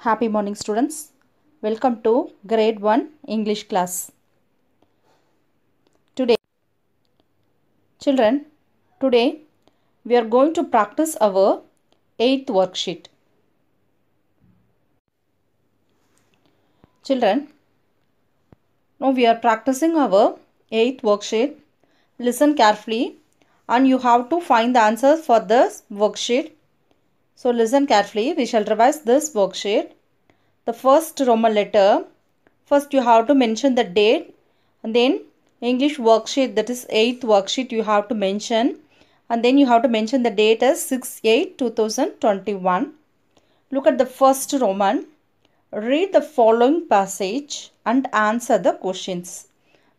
Happy morning, students. Welcome to grade 1 English class. Today we are going to practice our 8th worksheet. Children, now we are practicing our 8th worksheet. Listen carefully and you have to find the answers for this worksheet. So listen carefully. We shall revise this worksheet. The first Roman letter. First you have to mention the date and then English worksheet, that is 8th worksheet, you have to mention, and then you have to mention the date as 6/8/2021. Look at the first Roman. Read the following passage and answer the questions.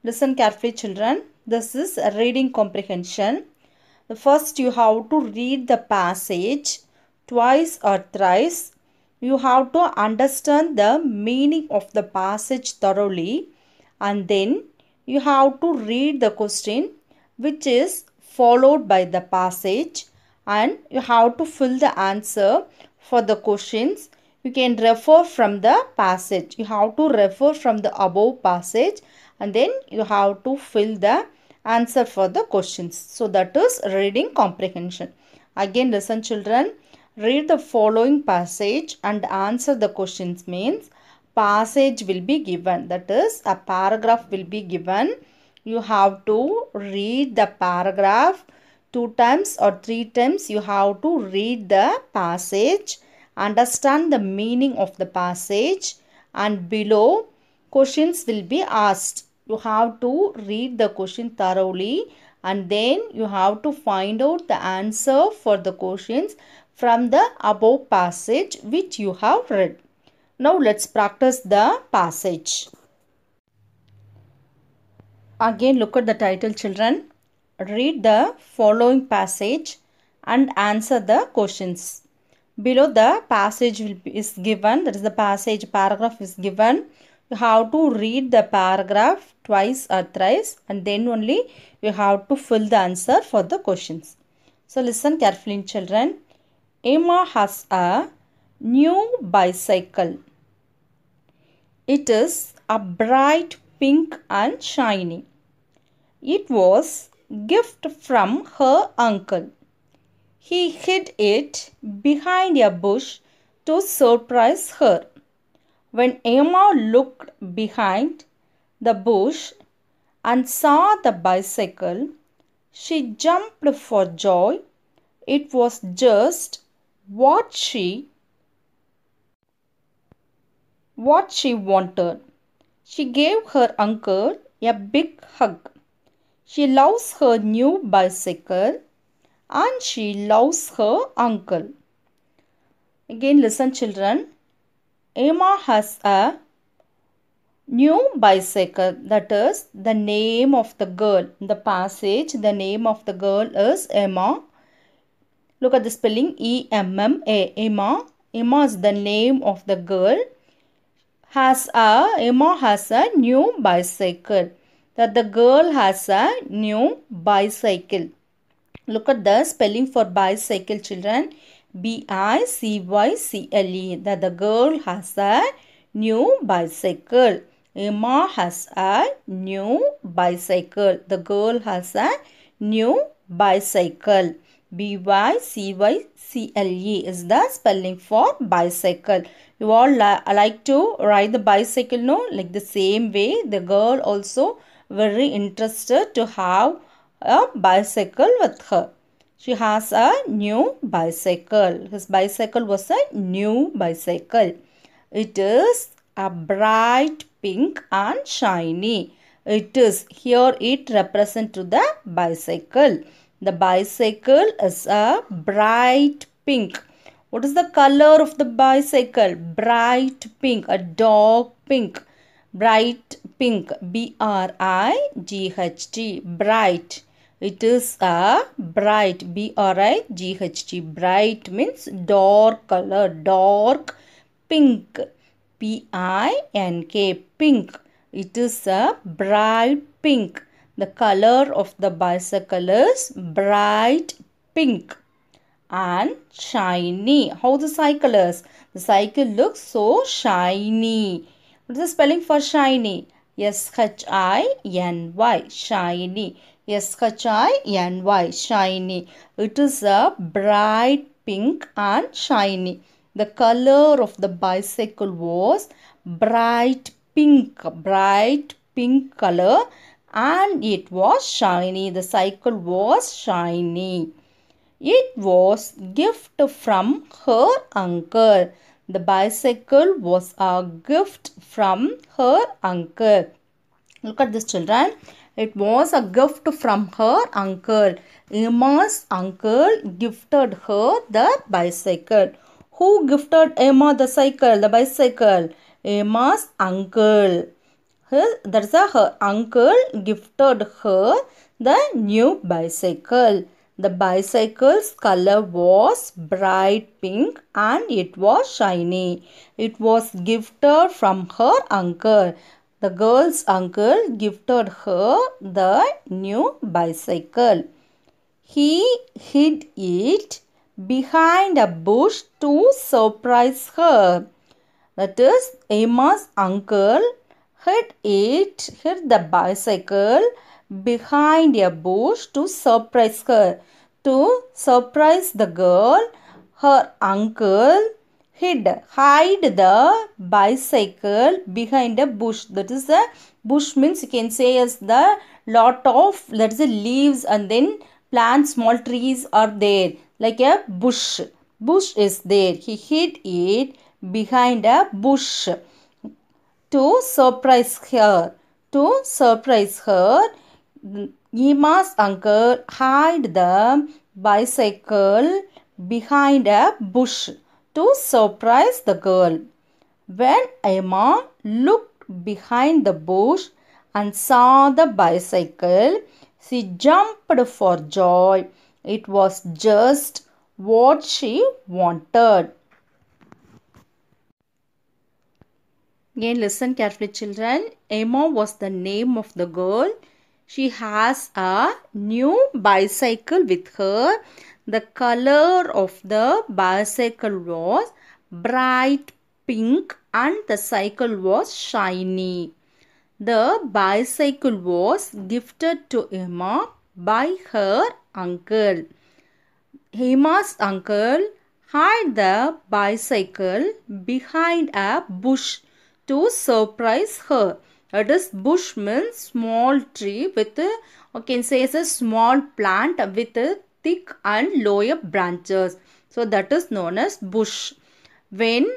Listen carefully, children. This is a reading comprehension. First you have to read the passage twice or thrice. You have to understand the meaning of the passage thoroughly, and then you have to read the question which is followed by the passage, and you have to fill the answer for the questions. You can refer from the passage. You have to refer from the above passage and then you have to fill the answer for the questions. So that is reading comprehension. Again listen, children. Read the following passage and answer the questions means passage will be given. That is, a paragraph will be given. You have to read the paragraph 2 times or 3 times. You have to read the passage, understand the meaning of the passage, and below questions will be asked. You have to read the question thoroughly and then you have to find out the answer for the questions from the above passage which you have read. Now let's practice the passage. Again look at the title, children. Read the following passage and answer the questions. Below the passage is given, that is the passage paragraph is given. You have to read the paragraph twice or thrice and then only you have to fill the answer for the questions. So listen carefully, children. Emma has a new bicycle. It is a bright pink and shiny. It was a gift from her uncle. He hid it behind a bush to surprise her. When Emma looked behind the bush and saw the bicycle, she jumped for joy. It was just what she wanted. She gave her uncle a big hug. She loves her new bicycle and she loves her uncle. Again listen, children. Emma has a new bicycle. That is the name of the girl. In the passage, the name of the girl is Emma. Look at the spelling, E-M-M-A. Emma. Emma is the name of the girl. Emma has a new bicycle. That the girl has a new bicycle. Look at the spelling for bicycle, children. B-I-C-Y-C-L-E. That the girl has a new bicycle. Emma has a new bicycle. The girl has a new bicycle. B-Y-C-Y-C-L-E is the spelling for bicycle. You all like to ride the bicycle, no? Like the same way, the girl also very interested to have a bicycle with her. She has a new bicycle. His bicycle was a new bicycle. It is a bright pink and shiny. It is, here it represents to the bicycle. The bicycle is a bright pink. What is the color of the bicycle? Bright pink, a dark pink. Bright pink, B-R-I-G-H-T, bright. It is a bright, B-R-I-G-H-T. Bright means dark color, dark pink, P-I-N-K, pink. It is a bright pink. The color of the bicycle is bright pink. and shiny. How the cycle is? The cycle looks so shiny. What is the spelling for shiny? S-H-I-N-Y. Shiny. S-H-I-N-Y. Shiny. It is a bright pink and shiny. The color of the bicycle was bright pink color, and it was shiny. The cycle was shiny. It was gift from her uncle. The bicycle was a gift from her uncle. Look at this, children. It was a gift from her uncle. Emma's uncle gifted her the bicycle. Who gifted Emma the cycle, the bicycle? Emma's uncle. Her uncle gifted her the new bicycle. The bicycle's color was bright pink and it was shiny. It was gifted from her uncle. The girl's uncle gifted her the new bicycle. He hid it behind a bush to surprise her. That is, Emma's uncle hid the bicycle behind a bush to surprise her. To surprise the girl, her uncle hide the bicycle behind a bush. That is, the bush means you can say as the lot of, that is, leaves and then plants, small trees are there, like a bush. Bush is there. He hid it behind a bush to surprise her. To surprise her, Emma's uncle hid the bicycle behind a bush to surprise the girl. When Emma looked behind the bush and saw the bicycle, she jumped for joy. It was just what she wanted. Again, listen carefully, children. Emma was the name of the girl. She has a new bicycle with her. The color of the bicycle was bright pink and the cycle was shiny. The bicycle was gifted to Emma by her uncle. Emma's uncle hid the bicycle behind a bush to surprise her. It is, bush means small tree with, you can say, as a small plant with thick and lower branches. So that is known as bush. When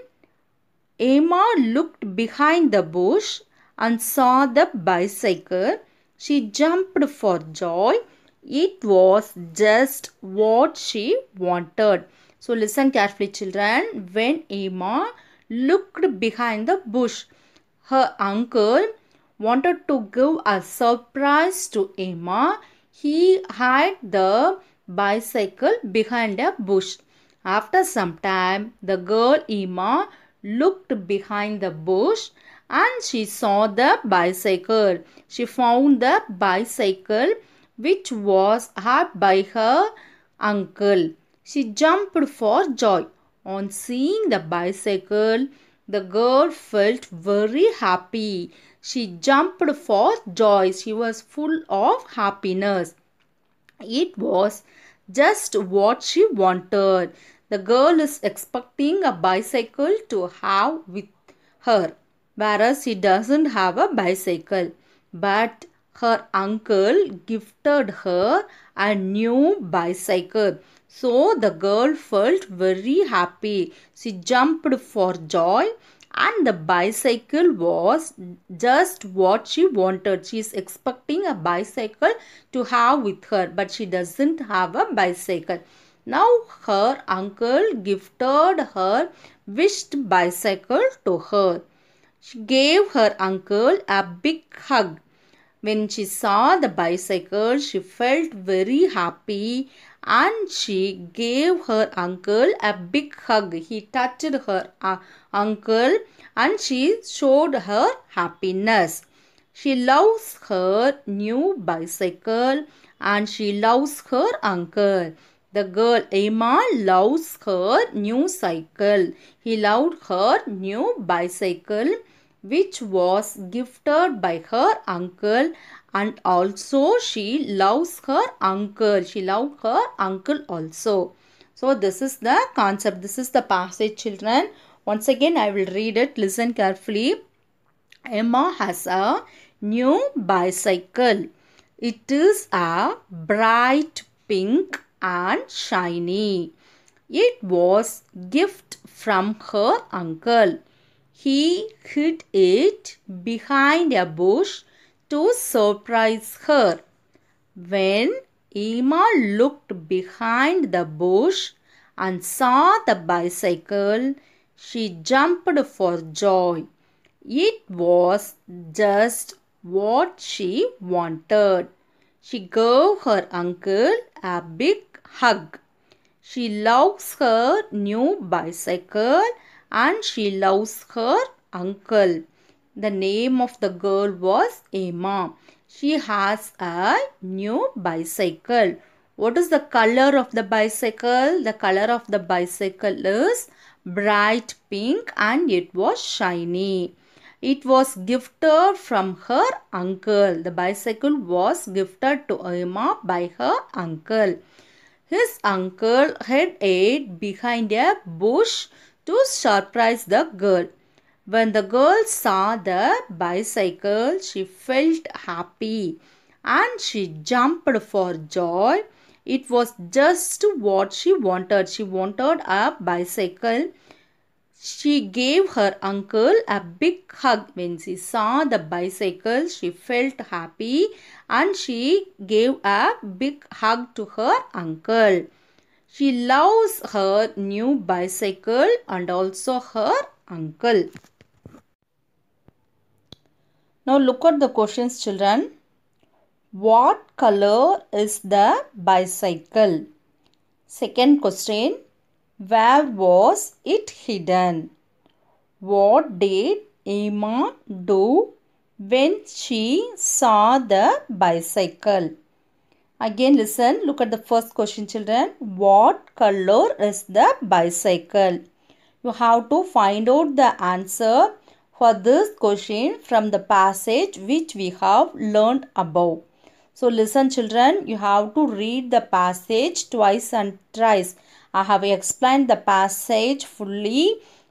Emma looked behind the bush and saw the bicycle, she jumped for joy. It was just what she wanted. So listen carefully, children. When Emma looked behind the bush, her uncle wanted to give a surprise to Emma. He hid the bicycle behind a bush. After some time, the girl Emma looked behind the bush and she saw the bicycle. She found the bicycle which was held by her uncle. She jumped for joy. On seeing the bicycle, the girl felt very happy. She jumped for joy. She was full of happiness. It was just what she wanted. The girl is expecting a bicycle to have with her, whereas she doesn't have a bicycle. But her uncle gifted her a new bicycle. So the girl felt very happy. She jumped for joy and the bicycle was just what she wanted. She is expecting a bicycle to have with her, but she doesn't have a bicycle. Now her uncle gifted her wished bicycle to her. She gave her uncle a big hug. When she saw the bicycle, she felt very happy and she gave her uncle a big hug. He touched her uncle and she showed her happiness. She loves her new bicycle and she loves her uncle. The girl Emma loves her new cycle. He loved her new bicycle, which was gifted by her uncle, and also she loves her uncle. She loved her uncle also. So this is the concept. This is the passage, children. Once again I will read it. Listen carefully. Emma has a new bicycle. It is a bright pink and shiny. It was gift from her uncle. He hid it behind a bush to surprise her. When Emma looked behind the bush and saw the bicycle, she jumped for joy. It was just what she wanted. She gave her uncle a big hug. She loves her new bicycle and she loves her uncle. The name of the girl was Emma. She has a new bicycle. What is the color of the bicycle? The color of the bicycle is bright pink and it was shiny. It was gifted from her uncle. The bicycle was gifted to Emma by her uncle. His uncle hid it behind a bush to surprise the girl. When the girl saw the bicycle, she felt happy and she jumped for joy. It was just what she wanted. She wanted a bicycle. She gave her uncle a big hug. When she saw the bicycle, she felt happy and she gave a big hug to her uncle. She loves her new bicycle and also her uncle. Now look at the questions, children. What color is the bicycle? Second question. Where was it hidden? What did Emma do when she saw the bicycle? Again listen, look at the first question, children. What color is the bicycle? You have to find out the answer for this question from the passage which we have learned above. So listen, children, you have to read the passage twice and thrice. I have explained the passage fully.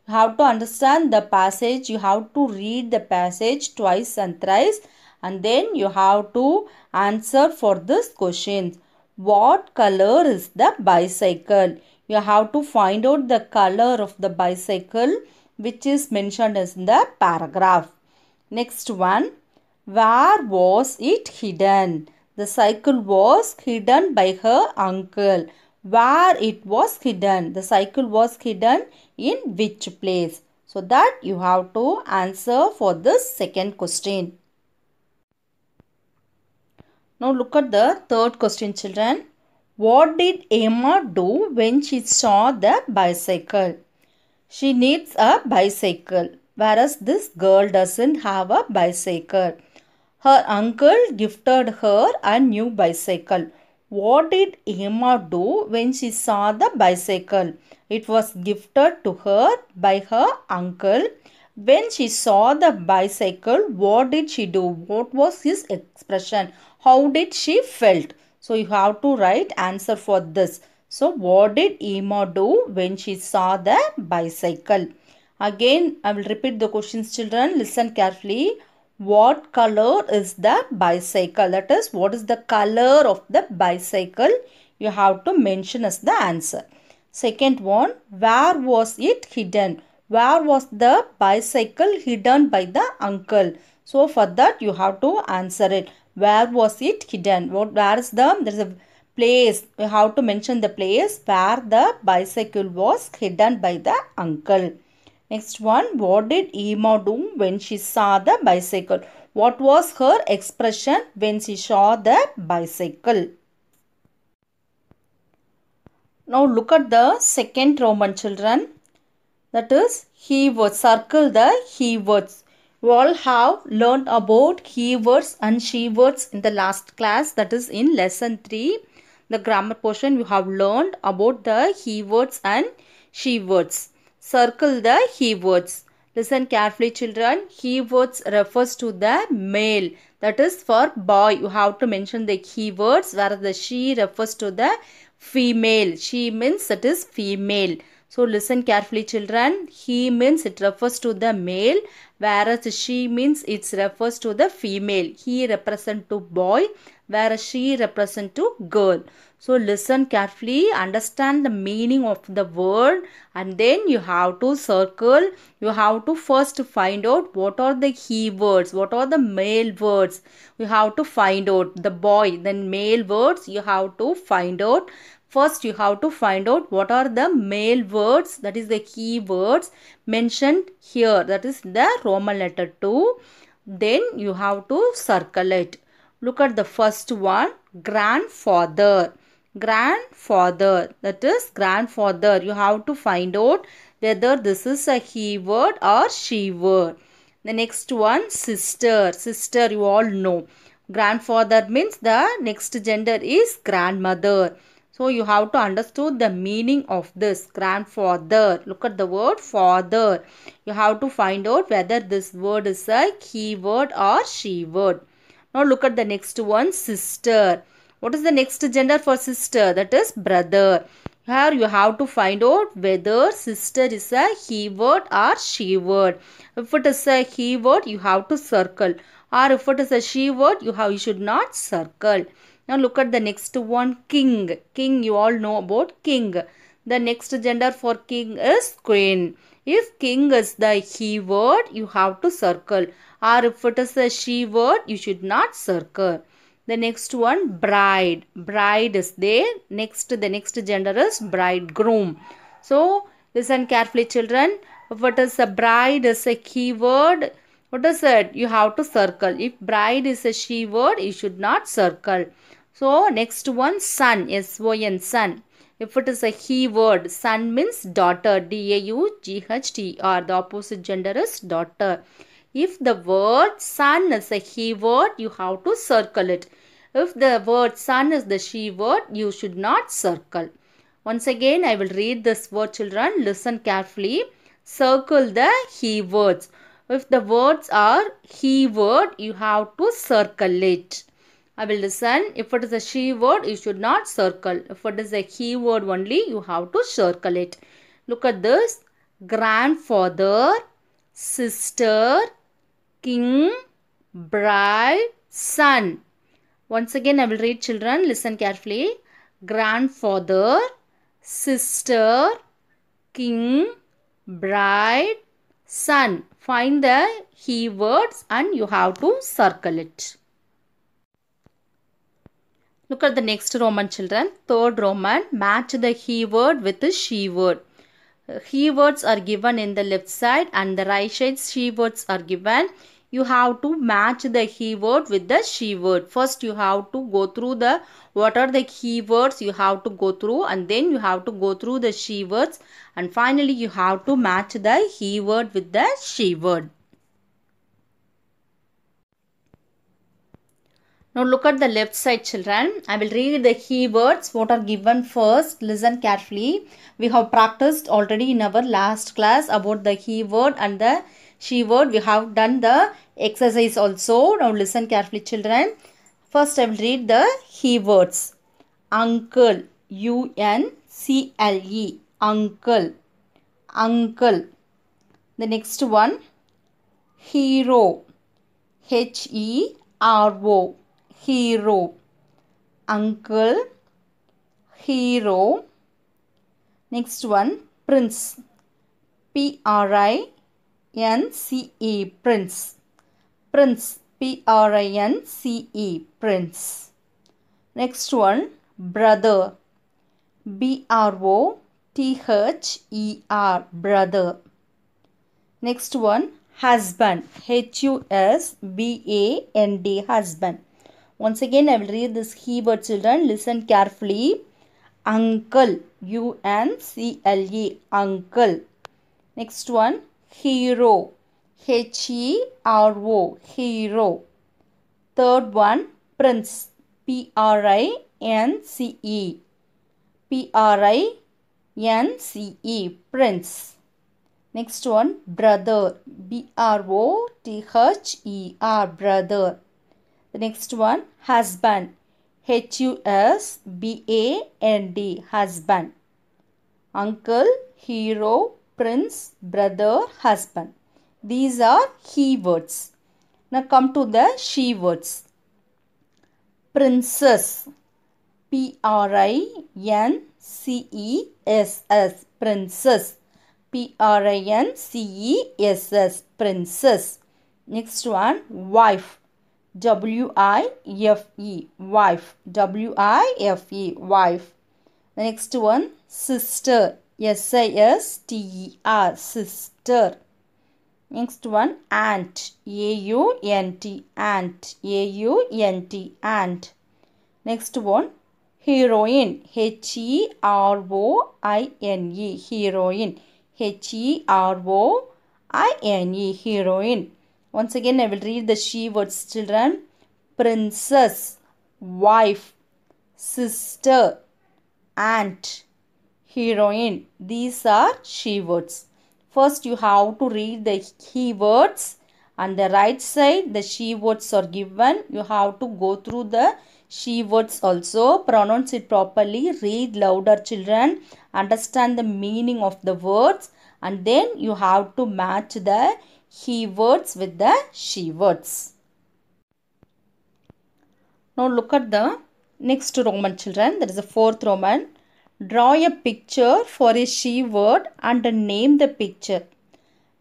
You have to understand the passage. You have to read the passage twice and thrice. And then you have to answer for this question. What color is the bicycle? You have to find out the color of the bicycle which is mentioned in the paragraph. Next one. Where was it hidden? The cycle was hidden by her uncle. Where it was hidden? The cycle was hidden in which place? So that you have to answer for this second question. Now look at the third question, children. What did Emma do when she saw the bicycle? She needs a bicycle, whereas this girl doesn't have a bicycle. Her uncle gifted her a new bicycle. What did Emma do when she saw the bicycle? It was gifted to her by her uncle. When she saw the bicycle, what did she do? What was his expression? How did she felt? So you have to write answer for this. So what did Emma do when she saw the bicycle? Again, I will repeat the questions, children. Listen carefully. What color is the bicycle? That is, what is the color of the bicycle? You have to mention as the answer. Second one, where was it hidden? Where was the bicycle hidden by the uncle? So for that you have to answer it. Where was it hidden? Where is there is a place. You have to mention the place where the bicycle was hidden by the uncle. Next one, what did Emma do when she saw the bicycle? What was her expression when she saw the bicycle? Now look at the second Roman, children. That is, he words. Circle the he words. You all have learned about he words and she words in the last class. That is in lesson 3. the grammar portion you have learned about the he words and she words. Circle the he words. Listen carefully children. He words refers to the male. That is for boy. You have to mention the he words, whereas the she refers to the female. She means it is female. So listen carefully children. He means it refers to the male, whereas she means it refers to the female. He represent to boy, whereas she represent to girl. So listen carefully, understand the meaning of the word, and then you have to circle. You have to first find out what are the he words, what are the male words. You have to find out the boy, then male words you have to find out. First, you have to find out what are the male words, that is the key words mentioned here, that is the Roman letter 2. Then you have to circle it. Look at the first one, grandfather. Grandfather, that is grandfather. You have to find out whether this is a he word or she word. The next one, sister. Sister, you all know. Grandfather means the next gender is grandmother. So you have to understand the meaning of this grandfather. Look at the word father. You have to find out whether this word is a he word or she word. Now look at the next one, sister. What is the next gender for sister? That is brother. Here you have to find out whether sister is a he word or she word. If it is a he word, you have to circle. Or if it is a she word, you should not circle. Now look at the next one, king. King, you all know about king. The next gender for king is queen. If king is the he word, you have to circle. Or if it is a she word, you should not circle. The next one, bride. Bride is there. The next gender is bridegroom. So listen carefully children. If it is a bride is a he word, what is it? You have to circle. If bride is a she word, you should not circle. So next one, son. S-O-N, son. If it is a he word, son means daughter. D-A-U-G-H-T-R. The opposite gender is daughter. If the word son is a he word, you have to circle it. If the word son is the she word, you should not circle. Once again, I will read this word children. Listen carefully. Circle the he words. If the words are he word, you have to circle it. I will listen. If it is a she word, you should not circle. If it is a he word only, you have to circle it. Look at this. Grandfather, sister, king, bride, son. Once again, I will read children. Listen carefully. Grandfather, sister, king, bride, son. Find the he words and you have to circle it. Look at the next Roman children. Third Roman. Match the he word with the she word. He words are given in the left side and the right side she words are given. You have to match the he word with the she word. First you have to go through what are the he words you have to go through, and then you have to go through the she words, and finally you have to match the he word with the she word. Now look at the left side children. I will read the he words what are given first. Listen carefully. We have practiced already in our last class about the he word and the she word. We have done the exercise also. Now listen carefully children. First I will read the he words. Uncle. U-N-C-L-E. Uncle. Uncle. The next one. Hero. H-E-R-O. Hero. Uncle. Hero. Next one, prince. P-R-I-N-C-E. Prince. Prince. P-R-I-N-C-E. Prince. Next one, brother. B-R-O-T-H-E-R. Brother. Next one, husband. H-U-S-B-A-N-D. Husband. Once again, I will read this he word children. Listen carefully. Uncle. U-N-C-L-E. Uncle. Next one. Hero. H-E-R-O. Hero. Third one. Prince. P-R-I-N-C-E. P-R-I-N-C-E, prince. Next one, brother, B-R-O-T-H-E-R, brother. The next one, husband, H-U-S-B-A-N-D, husband. Uncle, hero, prince, brother, husband. These are he words. Now come to the she words. Princess, P-R-I-N-C-E-S-S, princess. P-R-I-N-C-E-S-S, princess. Next one, wife, W-I-F-E, wife, W-I-F-E, wife. The next one, sister, S-I-S-T-E-R, sister. Next one, aunt, A-U-N-T, aunt, A-U-N-T, aunt. Next one, heroine, H-E-R-O-I-N-E, heroine, H-E-R-O-I-N-E, heroine. Once again, I will read the she words, children. Princess, wife, sister, aunt, heroine. These are she words. First, you have to read the he words. On the right side, the she words are given. You have to go through the she words also. Pronounce it properly. Read louder, children. Understand the meaning of the words. And then you have to match the he words with the she words. Now look at the next Roman, children. That is the fourth Roman. Draw a picture for a she word and name the picture.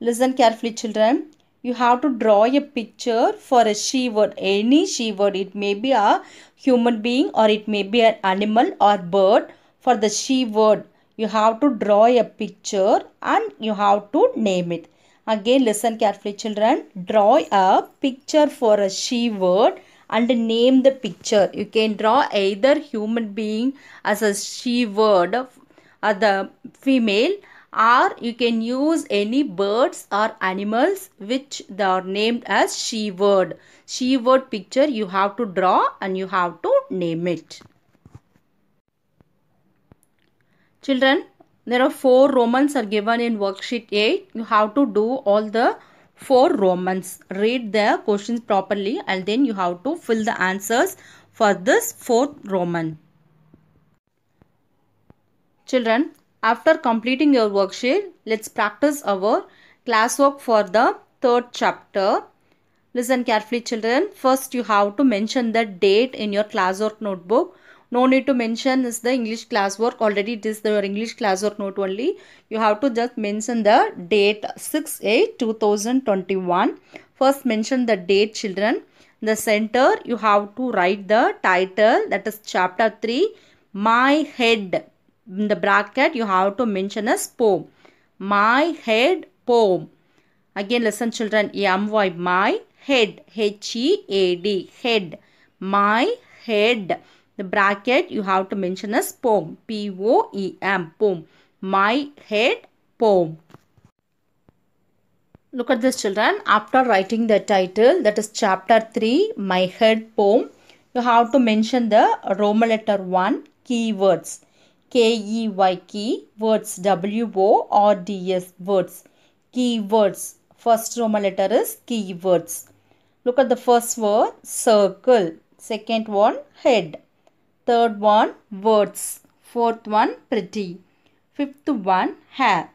Listen carefully, children. You have to draw a picture for a she word. Any she word. It may be a human being or it may be an animal or bird. For the she word, you have to draw a picture and you have to name it. Again, listen carefully, children. Draw a picture for a she word and name the picture. You can draw either human being as a she word or the female, or you can use any birds or animals which they are named as she word. She word picture you have to draw and you have to name it. Children, there are 4 Romans are given in worksheet 8. You have to do all the 4 Romans. Read the questions properly and then you have to fill the answers for this 4th Roman. Children, after completing your worksheet, let's practice our classwork for the 3rd chapter. Listen carefully, children. First, you have to mention the date in your classwork notebook. No need to mention is the English classwork. Already it is your English classwork note only. You have to just mention the date 6/8/2021. First mention the date, children. In the center, you have to write the title, that is chapter 3, My Head. In the bracket, you have to mention as poem. My Head Poem. Again, listen, children. M-Y, my head, H-E-A-D, head, my head. The bracket you have to mention as poem, P-O-E-M, poem, my head poem. Look at this, children. After writing the title, that is chapter 3, my head poem, you have to mention the Roman letter 1, keywords, K-E-Y, key, words, W-O-R-D-S, words, keywords. First Roman letter is keywords. Look at the first word, circle. Second one, head. Third one, words. Fourth one, pretty. Fifth one, hair.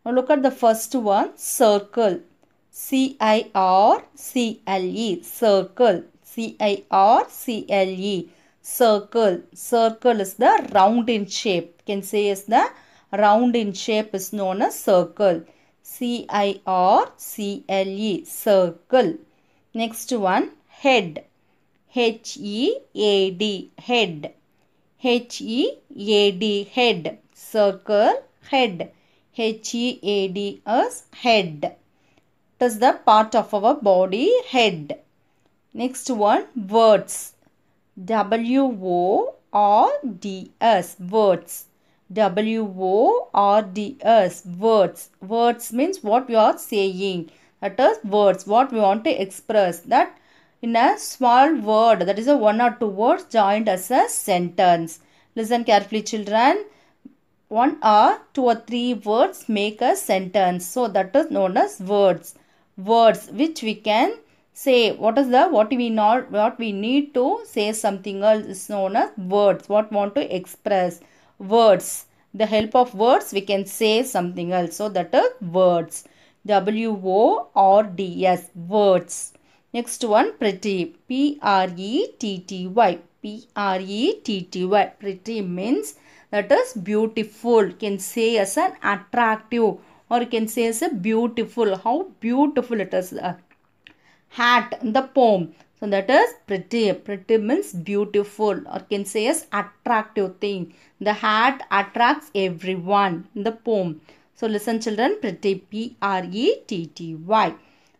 Now look at the first one, circle. C-I-R-C-L-E, circle. C-I-R-C-L-E, circle. Circle is the round in shape. You can say is the round in shape is known as circle. C-I-R-C-L-E, circle. Next one, head. H-E-A-D, head. H-E-A-D, head. Circle, head. H-E-A-D is head. It is the part of our body, head. Next one, words. W-O-R-D-S, words. W-O-R-D-S, words. Words means what we are saying. That is words, what we want to express. That in a small word, that is a one or two words joined as a sentence. Listen carefully children. One or two or three words make a sentence. So that is known as words. Words which we can say. What we need to say something else is known as words. What want to express. Words. The help of words we can say something else. So that is words. W-O-R-D-S. Words. Next one, pretty. P-R-E-T-T-Y. P-R-E-T-T-Y. Pretty means that is beautiful. You can say as an attractive or you can say as a beautiful. How beautiful it is. Hat in the poem. So that is pretty. Pretty means beautiful or you can say as attractive thing. The hat attracts everyone in the poem. So listen children, pretty. P-R-E-T-T-Y.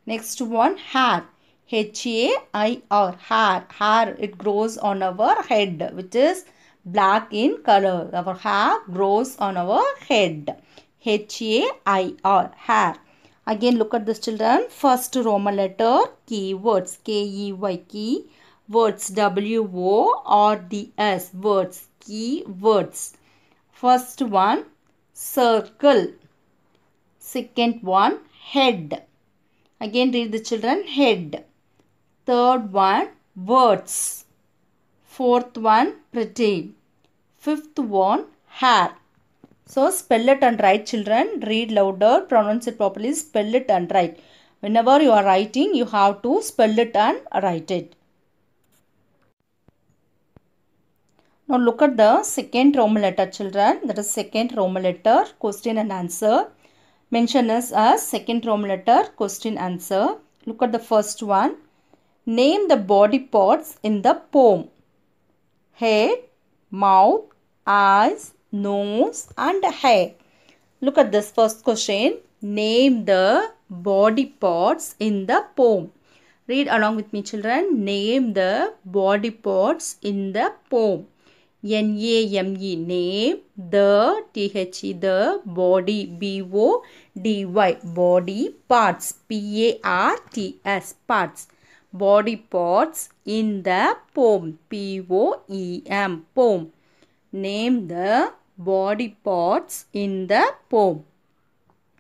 Next one, hair. H-A-I-R. Hair. Hair. It grows on our head which is black in color. Our hair grows on our head. H-A-I-R. Hair. Again look at this children. First Roman letter. Keywords. K-E-Y. Key. Words. W-O-R-D-S. Words. Keywords. First one. Circle. Second one. Head. Again read the children. Head. Third one. Words. Fourth one. Pretty. Fifth one. Hair. So spell it and write children. Read louder. Pronounce it properly. Spell it and write. Whenever you are writing, you have to spell it and write it. Now look at the second Roman letter children. That is second Roman letter. Question and answer. Mention as second Roman letter. Question answer. Look at the first one. Name the body parts in the poem. Head, mouth, eyes, nose and hair. Look at this first question. Name the body parts in the poem. Read along with me children. Name the body parts in the poem. N-A-M-E. Name. The T-H-E. The body. B-O-D-Y. Body parts. P-A-R-T-S. Parts. Body parts in the poem. P-O-E-M. Poem. Name the body parts in the poem.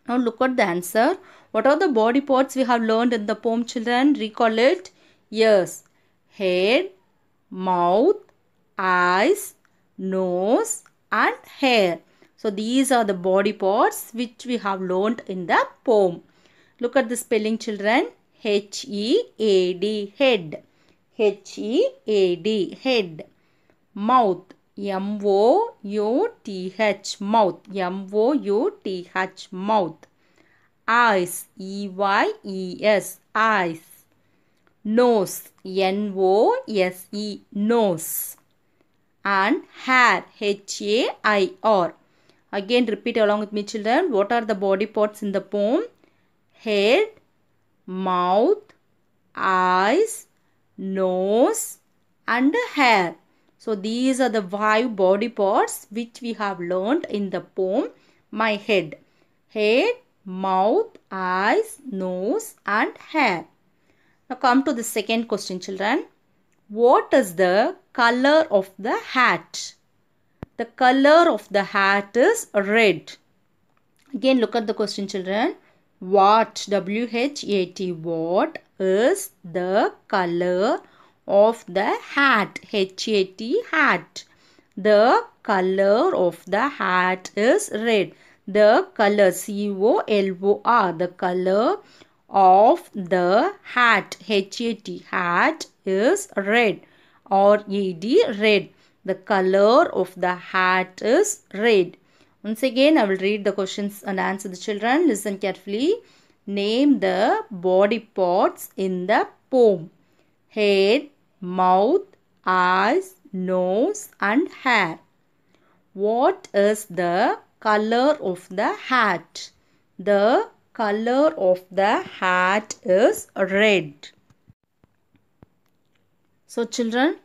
Now look at the answer. What are the body parts we have learned in the poem children? Recall it. Yes. Head, mouth, eyes, nose and hair. So these are the body parts which we have learned in the poem. Look at the spelling children. H-E-A-D. Head. H-E-A-D. Head. Mouth. M-O-U-T-H. Mouth. M-O-U-T-H. Mouth. Eyes. E-Y-E-S. Eyes. Nose. N-O-S-E. Nose. And hair. H-A-I-R. Again repeat along with me children. What are the body parts in the poem? Head, mouth, eyes, nose and hair. So these are the 5 body parts which we have learned in the poem My Head. Head, mouth, eyes, nose and hair. Now come to the second question children. What is the color of the hat? The color of the hat is red. Again look at the question children. What, W-H-A-T, what is the color of the hat? H-A-T, hat. The color of the hat is red. The color, C-O-L-O-R, the color of the hat, H-A-T, hat is red. R-E-D, red. The color of the hat is red. Once again, I will read the questions and answer the children. Listen carefully. Name the body parts in the poem. Head, mouth, eyes, nose and hair. What is the color of the hat? The color of the hat is red. So children,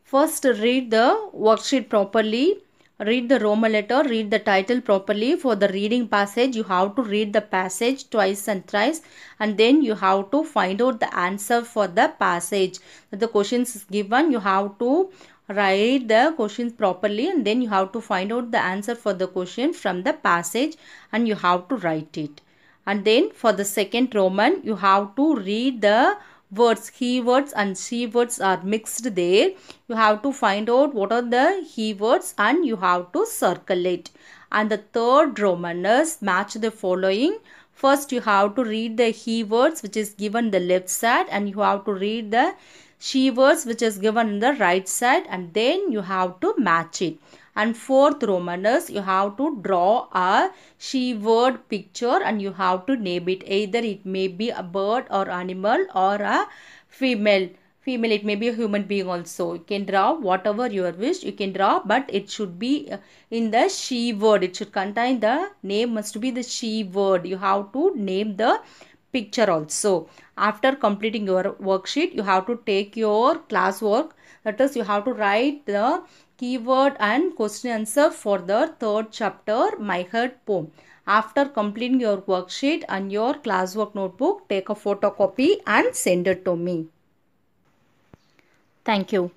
first read the worksheet properly. Read the Roman letter, read the title properly. For the reading passage, you have to read the passage twice and thrice, and then you have to find out the answer for the passage. The questions is given, you have to write the questions properly, and then you have to find out the answer for the question from the passage, and you have to write it. And then for the second Roman, you have to read the words. He words and she words are mixed there. You have to find out what are the he words and you have to circle it. And the third Roman is match the following. First you have to read the he words which is given the left side, and you have to read the she words which is given in the right side, and then you have to match it. And fourth Roman is you have to draw a she word picture and you have to name it. Either it may be a bird or animal or a female. It may be a human being also. You can draw whatever you wish. You can draw, but it should be in the she word. It should contain the name, must be the she word. You have to name the picture also. After completing your worksheet, you have to take your classwork. That is, you have to write the keyword and question answer for the third chapter, My Heart Poem. After completing your worksheet and your classwork notebook, take a photocopy and send it to me. Thank you.